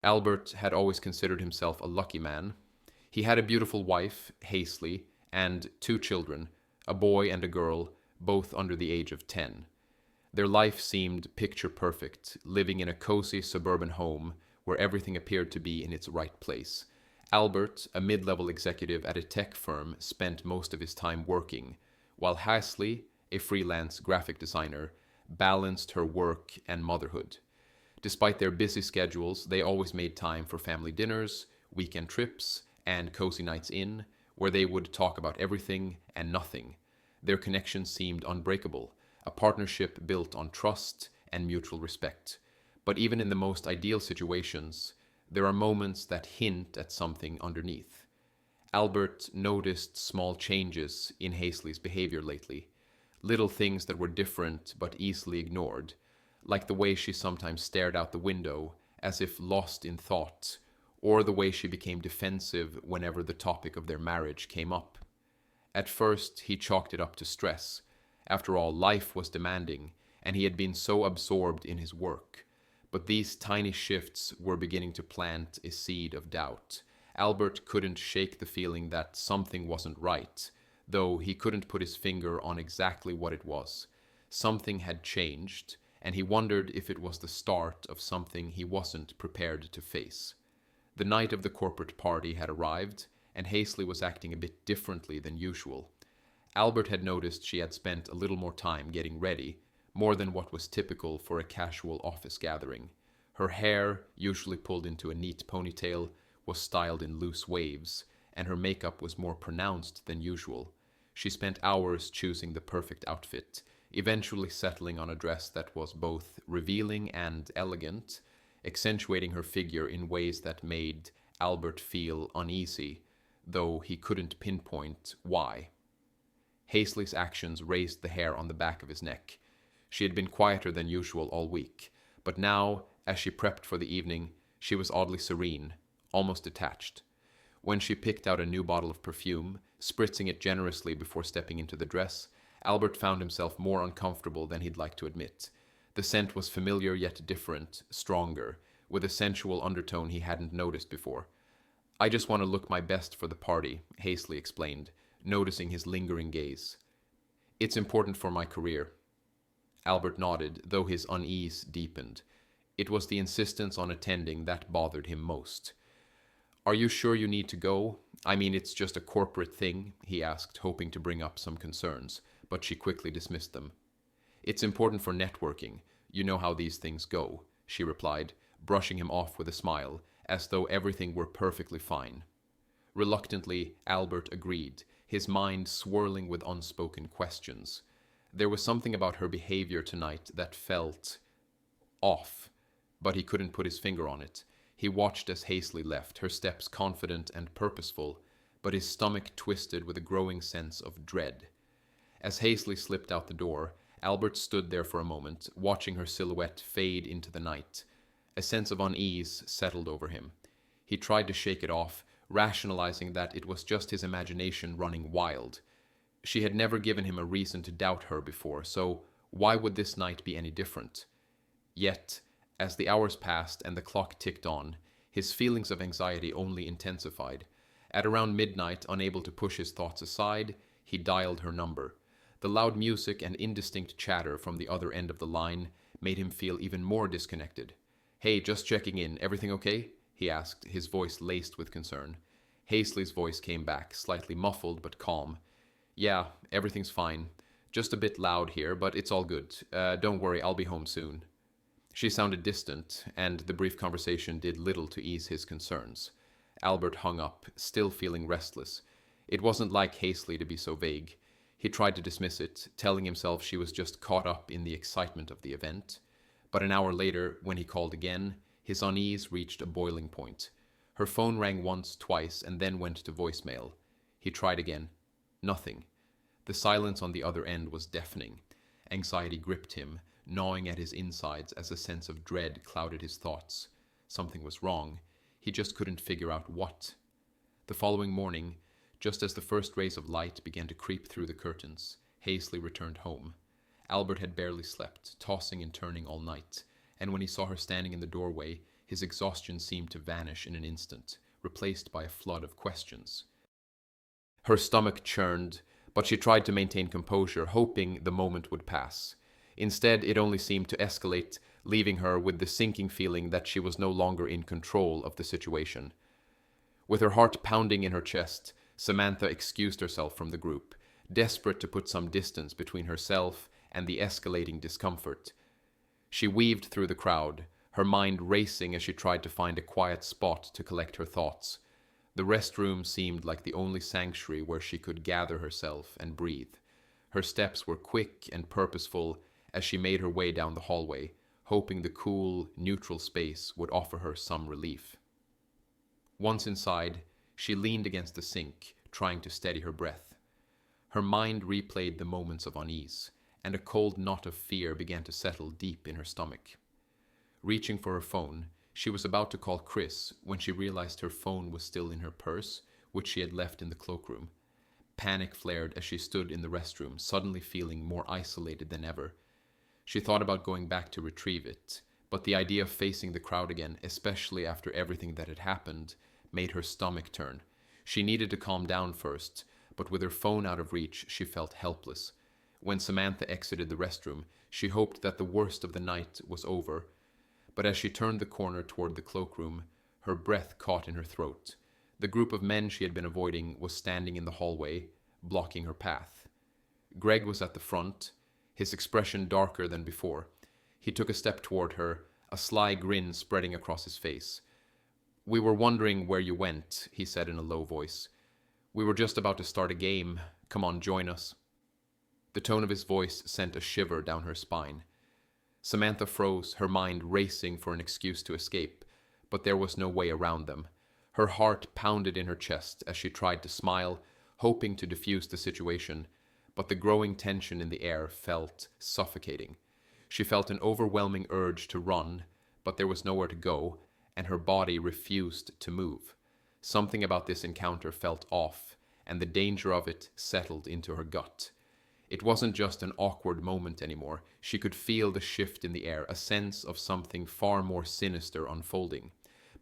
Albert had always considered himself a lucky man. He had a beautiful wife, Haisley, and two children, a boy and a girl, both under the age of 10. Their life seemed picture perfect, living in a cozy suburban home where everything appeared to be in its right place. Albert, a mid level executive at a tech firm, spent most of his time working, while Haisley, a freelance graphic designer, balanced her work and motherhood. Despite their busy schedules, they always made time for family dinners, weekend trips, and cozy nights in, where they would talk about everything and nothing. Their connection seemed unbreakable, a partnership built on trust and mutual respect. But even in the most ideal situations, there are moments that hint at something underneath. Albert noticed small changes in Haisley's behavior lately, little things that were different but easily ignored, like the way she sometimes stared out the window as if lost in thought, or the way she became defensive whenever the topic of their marriage came up. At first, he chalked it up to stress. After all, life was demanding, and he had been so absorbed in his work. But these tiny shifts were beginning to plant a seed of doubt. Albert couldn't shake the feeling that something wasn't right, though he couldn't put his finger on exactly what it was. Something had changed, and he wondered if it was the start of something he wasn't prepared to face. The night of the corporate party had arrived, and Haisley was acting a bit differently than usual. Albert had noticed she had spent a little more time getting ready, more than what was typical for a casual office gathering. Her hair, usually pulled into a neat ponytail, was styled in loose waves, and her makeup was more pronounced than usual. She spent hours choosing the perfect outfit, eventually settling on a dress that was both revealing and elegant, accentuating her figure in ways that made Albert feel uneasy, though he couldn't pinpoint why. Haisley's actions raised the hair on the back of his neck. She had been quieter than usual all week, but now, as she prepped for the evening, she was oddly serene, almost detached. When she picked out a new bottle of perfume, spritzing it generously before stepping into the dress, Albert found himself more uncomfortable than he'd like to admit. The scent was familiar yet different, stronger, with a sensual undertone he hadn't noticed before. "I just want to look my best for the party," Haisley explained, noticing his lingering gaze. "It's important for my career." Albert nodded, though his unease deepened. It was the insistence on attending that bothered him most. "Are you sure you need to go? I mean, it's just a corporate thing," he asked, hoping to bring up some concerns, but she quickly dismissed them. "It's important for networking. You know how these things go," she replied, brushing him off with a smile, as though everything were perfectly fine. Reluctantly, Albert agreed, his mind swirling with unspoken questions. There was something about her behavior tonight that felt off, but he couldn't put his finger on it. He watched as Haisley left, her steps confident and purposeful, but his stomach twisted with a growing sense of dread. As Haisley slipped out the door, Albert stood there for a moment, watching her silhouette fade into the night. A sense of unease settled over him. He tried to shake it off, rationalizing that it was just his imagination running wild. She had never given him a reason to doubt her before, so why would this night be any different? Yet, as the hours passed and the clock ticked on, his feelings of anxiety only intensified. At around midnight, unable to push his thoughts aside, he dialed her number. The loud music and indistinct chatter from the other end of the line made him feel even more disconnected. "Hey, just checking in. Everything okay?" he asked, his voice laced with concern. Haisley's voice came back, slightly muffled but calm. "Yeah, everything's fine. Just a bit loud here, but it's all good. Don't worry, I'll be home soon." She sounded distant, and the brief conversation did little to ease his concerns. Albert hung up, still feeling restless. It wasn't like Haisley to be so vague. He tried to dismiss it, telling himself she was just caught up in the excitement of the event. But an hour later, when he called again, his unease reached a boiling point. Her phone rang once, twice, and then went to voicemail. He tried again. Nothing. The silence on the other end was deafening. Anxiety gripped him, gnawing at his insides as a sense of dread clouded his thoughts. Something was wrong. He just couldn't figure out what. The following morning, just as the first rays of light began to creep through the curtains, Haisley returned home. Albert had barely slept, tossing and turning all night, and when he saw her standing in the doorway, his exhaustion seemed to vanish in an instant, replaced by a flood of questions. Her stomach churned, but she tried to maintain composure, hoping the moment would pass. Instead, it only seemed to escalate, leaving her with the sinking feeling that she was no longer in control of the situation. With her heart pounding in her chest, Samantha excused herself from the group, desperate to put some distance between herself and the escalating discomfort. She weaved through the crowd, her mind racing as she tried to find a quiet spot to collect her thoughts. The restroom seemed like the only sanctuary where she could gather herself and breathe. Her steps were quick and purposeful as she made her way down the hallway, hoping the cool, neutral space would offer her some relief. Once inside, she leaned against the sink, trying to steady her breath. Her mind replayed the moments of unease, and a cold knot of fear began to settle deep in her stomach. Reaching for her phone, she was about to call Chris when she realized her phone was still in her purse, which she had left in the cloakroom. Panic flared as she stood in the restroom, suddenly feeling more isolated than ever. She thought about going back to retrieve it, but the idea of facing the crowd again, especially after everything that had happened, made her stomach turn. She needed to calm down first, but with her phone out of reach, she felt helpless. When Samantha exited the restroom, she hoped that the worst of the night was over, but as she turned the corner toward the cloakroom, her breath caught in her throat. The group of men she had been avoiding was standing in the hallway, blocking her path. Greg was at the front, his expression darker than before. He took a step toward her, a sly grin spreading across his face. "We were wondering where you went," he said in a low voice. "We were just about to start a game. Come on, join us." The tone of his voice sent a shiver down her spine. Samantha froze, her mind racing for an excuse to escape, but there was no way around them. Her heart pounded in her chest as she tried to smile, hoping to diffuse the situation, but the growing tension in the air felt suffocating. She felt an overwhelming urge to run, but there was nowhere to go, and her body refused to move. Something about this encounter felt off, and the danger of it settled into her gut. It wasn't just an awkward moment anymore. She could feel the shift in the air, a sense of something far more sinister unfolding.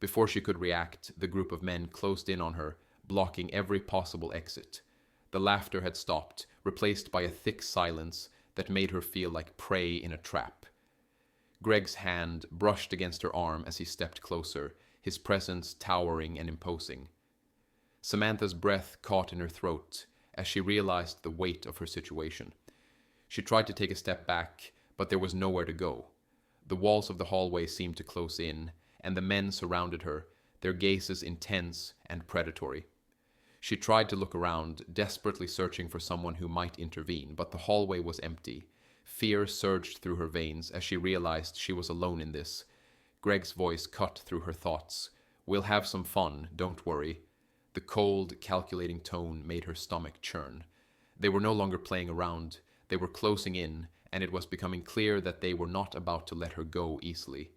Before she could react, the group of men closed in on her, blocking every possible exit. The laughter had stopped, replaced by a thick silence that made her feel like prey in a trap. Greg's hand brushed against her arm as he stepped closer, his presence towering and imposing. Samantha's breath caught in her throat as she realized the weight of her situation. She tried to take a step back, but there was nowhere to go. The walls of the hallway seemed to close in, and the men surrounded her, their gazes intense and predatory. She tried to look around, desperately searching for someone who might intervene, but the hallway was empty. Fear surged through her veins as she realized she was alone in this. Greg's voice cut through her thoughts. "We'll have some fun, don't worry." The cold, calculating tone made her stomach churn. They were no longer playing around. They were closing in, and it was becoming clear that they were not about to let her go easily.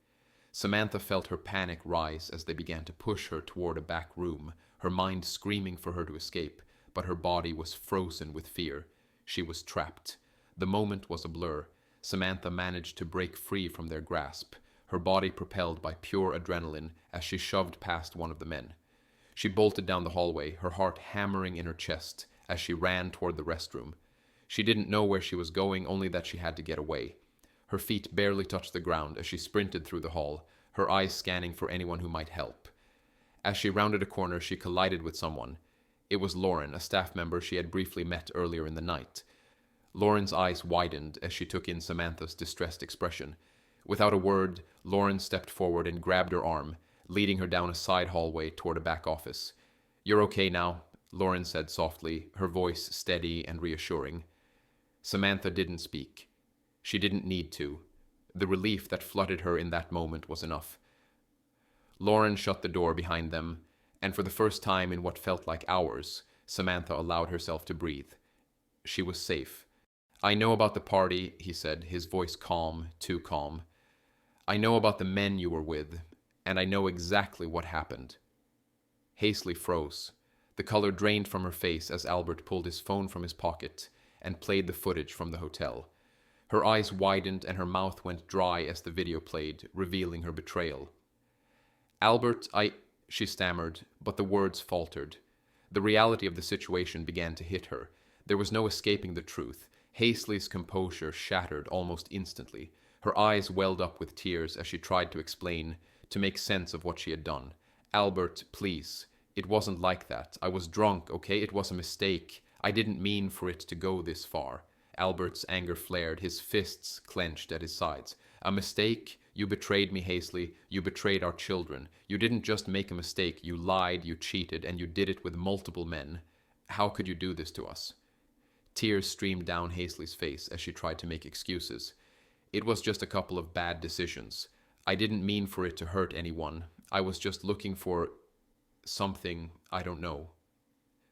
Samantha felt her panic rise as they began to push her toward a back room, her mind screaming for her to escape, but her body was frozen with fear. She was trapped. The moment was a blur. Samantha managed to break free from their grasp, her body propelled by pure adrenaline as she shoved past one of the men. She bolted down the hallway, her heart hammering in her chest as she ran toward the restroom. She didn't know where she was going, only that she had to get away. Her feet barely touched the ground as she sprinted through the hall, her eyes scanning for anyone who might help. As she rounded a corner, she collided with someone. It was Lauren, a staff member she had briefly met earlier in the night. Lauren's eyes widened as she took in Samantha's distressed expression. Without a word, Lauren stepped forward and grabbed her arm, leading her down a side hallway toward a back office. "You're okay now," Lauren said softly, her voice steady and reassuring. Samantha didn't speak. She didn't need to. The relief that flooded her in that moment was enough. Lauren shut the door behind them, and for the first time in what felt like hours, Samantha allowed herself to breathe. She was safe. "I know about the party," he said, his voice calm, too calm. "I know about the men you were with, and I know exactly what happened." Haisley froze. The color drained from her face as Albert pulled his phone from his pocket and played the footage from the hotel. Her eyes widened and her mouth went dry as the video played, revealing her betrayal. Albert, she stammered, but the words faltered. The reality of the situation began to hit her. There was no escaping the truth. Hazley's composure shattered almost instantly. Her eyes welled up with tears as she tried to explain, to make sense of what she had done. Albert, please. It wasn't like that. I was drunk, okay? It was a mistake. I didn't mean for it to go this far. Albert's anger flared, his fists clenched at his sides. A mistake? You betrayed me, Hazley. You betrayed our children. You didn't just make a mistake. You lied, you cheated, and you did it with multiple men. How could you do this to us? Tears streamed down Hazley's face as she tried to make excuses. It was just a couple of bad decisions. I didn't mean for it to hurt anyone. I was just looking for something, I don't know.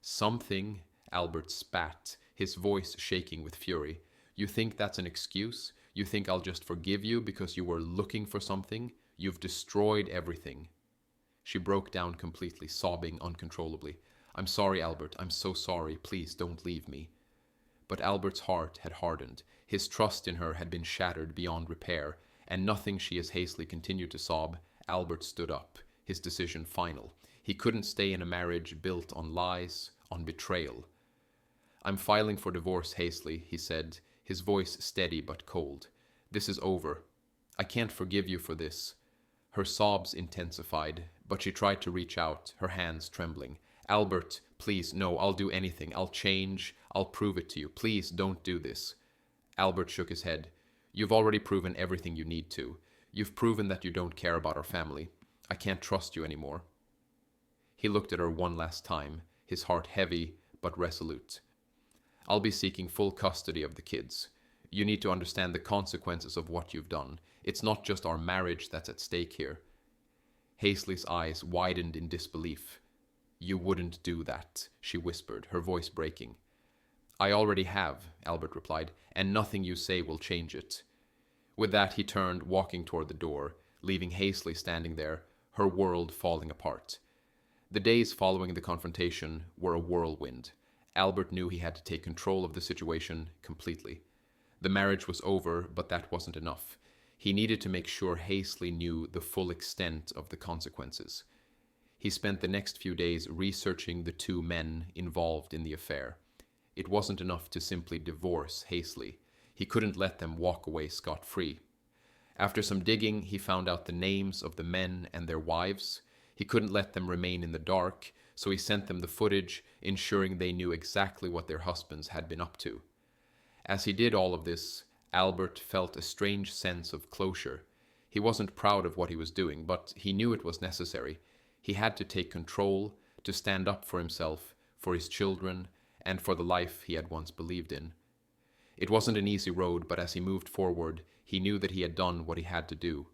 Something? Albert spat, his voice shaking with fury. You think that's an excuse? You think I'll just forgive you because you were looking for something? You've destroyed everything. She broke down completely, sobbing uncontrollably. I'm sorry, Albert. I'm so sorry. Please don't leave me. But Albert's heart had hardened. His trust in her had been shattered beyond repair, and nothing she as Hazley continued to sob. Albert stood up, his decision final. He couldn't stay in a marriage built on lies, on betrayal. I'm filing for divorce, Hazley, he said, his voice steady but cold. This is over. I can't forgive you for this. Her sobs intensified, but she tried to reach out, her hands trembling. Albert, please, no, I'll do anything. I'll change. I'll prove it to you. Please don't do this. Albert shook his head. You've already proven everything you need to. You've proven that you don't care about our family. I can't trust you anymore. He looked at her one last time, his heart heavy but resolute. I'll be seeking full custody of the kids. You need to understand the consequences of what you've done. It's not just our marriage that's at stake here. Hazley's eyes widened in disbelief. You wouldn't do that, she whispered, her voice breaking. I already have, Albert replied, and nothing you say will change it. With that, he turned, walking toward the door, leaving Hazley standing there, her world falling apart. The days following the confrontation were a whirlwind. Albert knew he had to take control of the situation completely. The marriage was over, but that wasn't enough. He needed to make sure Hazley knew the full extent of the consequences. He spent the next few days researching the two men involved in the affair. It wasn't enough to simply divorce Hazley. He couldn't let them walk away scot-free. After some digging, he found out the names of the men and their wives. He couldn't let them remain in the dark, so he sent them the footage, ensuring they knew exactly what their husbands had been up to. As he did all of this, Albert felt a strange sense of closure. He wasn't proud of what he was doing, but he knew it was necessary. He had to take control, to stand up for himself, for his children, and for the life he had once believed in. It wasn't an easy road, but as he moved forward, he knew that he had done what he had to do.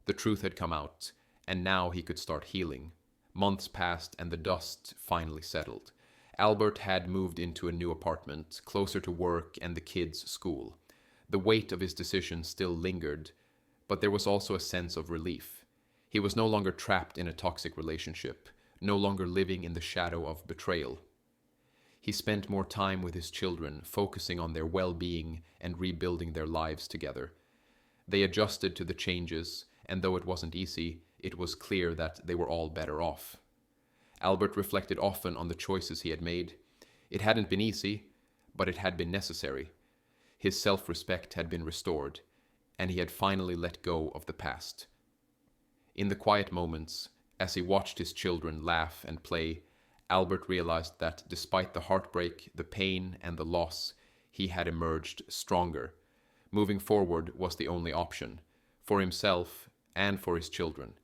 The truth had come out, and now he could start healing. Months passed, and the dust finally settled. Albert had moved into a new apartment, closer to work and the kids' school. The weight of his decision still lingered, but there was also a sense of relief. He was no longer trapped in a toxic relationship, no longer living in the shadow of betrayal. He spent more time with his children, focusing on their well-being and rebuilding their lives together. They adjusted to the changes, and though it wasn't easy, it was clear that they were all better off. Albert reflected often on the choices he had made. It hadn't been easy, but it had been necessary. His self-respect had been restored, and he had finally let go of the past. In the quiet moments, as he watched his children laugh and play, Albert realized that despite the heartbreak, the pain, and the loss, he had emerged stronger. Moving forward was the only option, for himself and for his children.